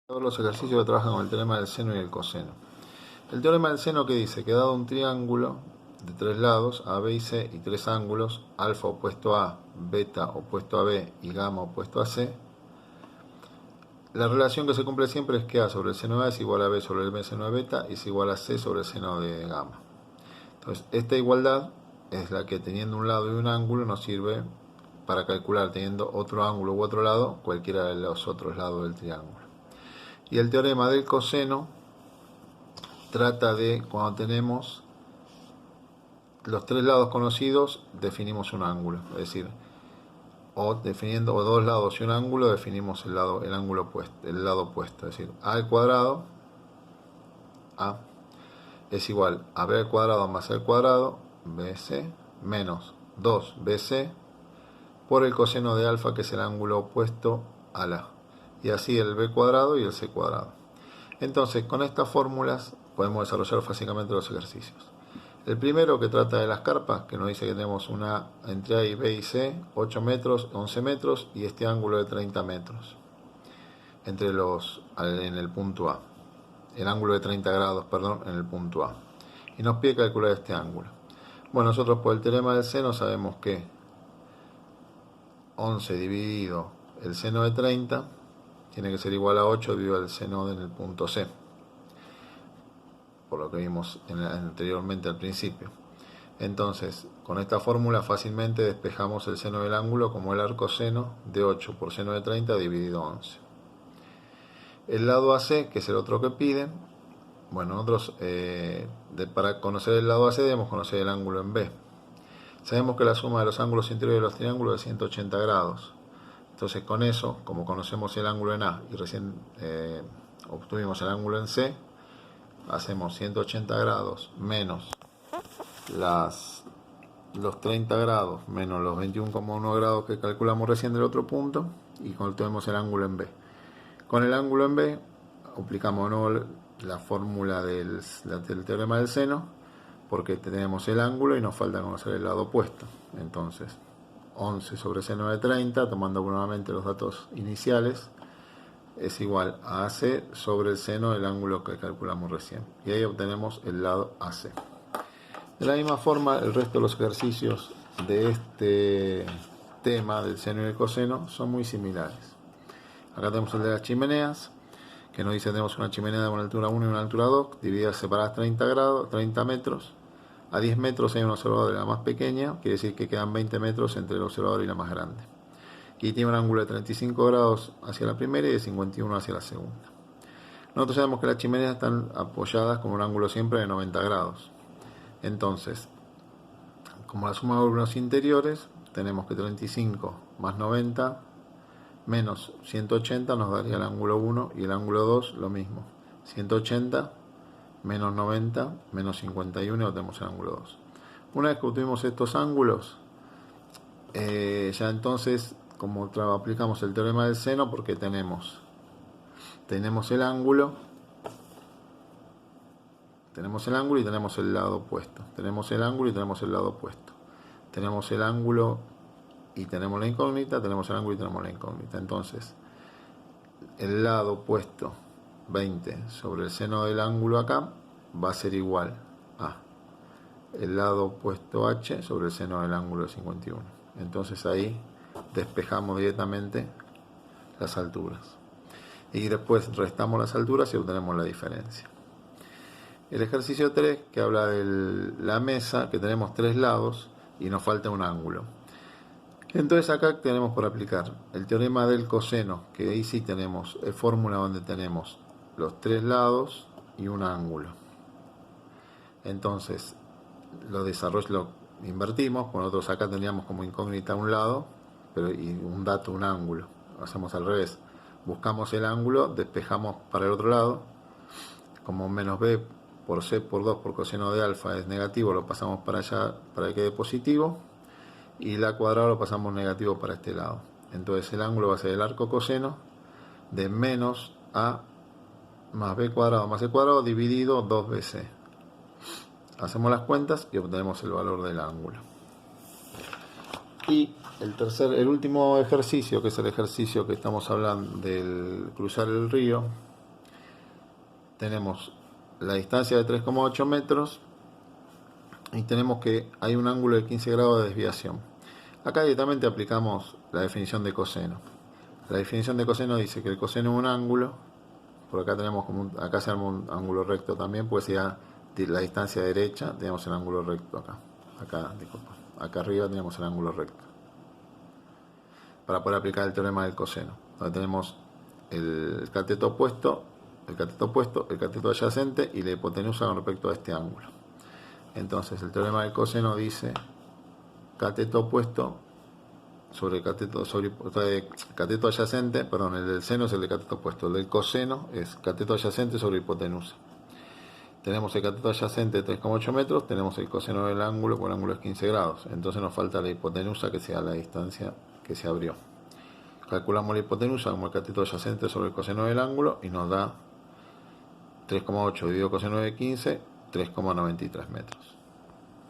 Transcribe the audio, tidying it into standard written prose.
Todos los ejercicios que trabajan con el teorema del seno y el coseno. El teorema del seno, que dice que dado un triángulo de tres lados, A, B y C, y tres ángulos, alfa opuesto a A, beta opuesto a B y gamma opuesto a C, la relación que se cumple siempre es que A sobre el seno de A es igual a B sobre el seno de beta y es igual a C sobre el seno de gamma. Entonces, esta igualdad es la que, teniendo un lado y un ángulo, nos sirve para calcular, teniendo otro ángulo u otro lado, cualquiera de los otros lados del triángulo. Y el teorema del coseno trata de cuando tenemos los tres lados conocidos, definimos un ángulo, es decir, o definiendo dos lados y un ángulo, definimos el ángulo opuesto, el lado opuesto, es decir, a al cuadrado, a es igual a b al cuadrado más c al cuadrado, bc, menos 2bc por el coseno de alfa, que es el ángulo opuesto a la, y así el b cuadrado y el c cuadrado. Entonces, con estas fórmulas podemos desarrollar fácilmente los ejercicios. El primero, que trata de las carpas, que nos dice que tenemos una entre A y B y C, 8 metros, 11 metros, y este ángulo de 30 metros entre en el punto A. El ángulo de 30 grados, perdón, en el punto A. Y nos pide calcular este ángulo. Bueno, nosotros por el teorema del seno sabemos que 11 dividido el seno de 30 tiene que ser igual a 8 dividido el seno en el punto C, por lo que vimos anteriormente al principio. Entonces, con esta fórmula fácilmente despejamos el seno del ángulo como el arcoseno de 8 por seno de 30 dividido 11. El lado AC, que es el otro que piden, bueno, nosotros para conocer el lado AC debemos conocer el ángulo en B. Sabemos que la suma de los ángulos interiores de los triángulos es 180 grados. Entonces, con eso, como conocemos el ángulo en A y recién obtuvimos el ángulo en C, hacemos 180 grados menos los 30 grados menos los 21,1 grados que calculamos recién del otro punto, y tenemos el ángulo en B. Con el ángulo en B aplicamos de nuevo la fórmula del teorema del seno, porque tenemos el ángulo y nos falta conocer el lado opuesto. Entonces, 11 sobre seno de 30, tomando nuevamente los datos iniciales, es igual a AC sobre el seno del ángulo que calculamos recién. Y ahí obtenemos el lado AC. De la misma forma, el resto de los ejercicios de este tema del seno y el coseno son muy similares. Acá tenemos el de las chimeneas, que nos dice que tenemos una chimenea de una altura 1 y una altura 2, divididas, separadas 30 metros. A 10 metros hay un observador de la más pequeña, quiere decir que quedan 20 metros entre el observador y la más grande. Y tiene un ángulo de 35 grados hacia la primera y de 51 hacia la segunda. Nosotros sabemos que las chimeneas están apoyadas con un ángulo siempre de 90 grados. Entonces, como la suma de ángulos interiores, tenemos que 35 más 90 menos 180 nos daría el ángulo 1, y el ángulo 2 lo mismo. 180 menos 90 menos 51 y obtenemos el ángulo 2. Una vez que obtuvimos estos ángulos, ya entonces, como aplicamos el teorema del seno, porque tenemos el ángulo y tenemos el lado opuesto. Tenemos el ángulo y tenemos el lado opuesto. Tenemos el ángulo y tenemos la incógnita, tenemos el ángulo y tenemos la incógnita. Entonces, el lado opuesto, 20 sobre el seno del ángulo acá, va a ser igual a el lado opuesto h sobre el seno del ángulo de 51. Entonces ahí despejamos directamente las alturas. Y después restamos las alturas y obtenemos la diferencia. El ejercicio 3, que habla de la mesa, que tenemos tres lados y nos falta un ángulo. Entonces acá tenemos por aplicar el teorema del coseno, que ahí sí tenemos fórmula donde tenemos los tres lados y un ángulo. Entonces lo invertimos, pues nosotros acá tendríamos como incógnita un lado, y un dato un ángulo. Lo hacemos al revés. Buscamos el ángulo, despejamos para el otro lado, como menos b por c por 2 por coseno de alfa es negativo, lo pasamos para allá para que quede positivo, y la cuadrada lo pasamos negativo para este lado. Entonces el ángulo va a ser el arco coseno de menos a más b cuadrado más c cuadrado dividido 2bc. Hacemos las cuentas y obtenemos el valor del ángulo. Y el último ejercicio, que es el ejercicio que estamos hablando del cruzar el río, tenemos la distancia de 3,8 metros y tenemos que hay un ángulo de 15 grados de desviación. Acá directamente aplicamos la definición de coseno. La definición de coseno dice que el coseno es un ángulo. Por acá tenemos acá se arma un ángulo recto también, pues ya la distancia derecha tenemos el ángulo recto acá arriba tenemos el ángulo recto para poder aplicar el teorema del coseno, donde tenemos el cateto opuesto, el cateto adyacente y la hipotenusa con respecto a este ángulo. Entonces el teorema del coseno dice cateto opuesto sobre cateto adyacente, perdón, el del seno es el de cateto opuesto, el del coseno es cateto adyacente sobre hipotenusa. Tenemos el cateto adyacente de 3,8 metros, tenemos el coseno del ángulo, porque el ángulo es 15 grados, entonces nos falta la hipotenusa, que sea la distancia que se abrió. Calculamos la hipotenusa como el cateto adyacente sobre el coseno del ángulo y nos da 3,8 dividido coseno de 15, 3,93 metros.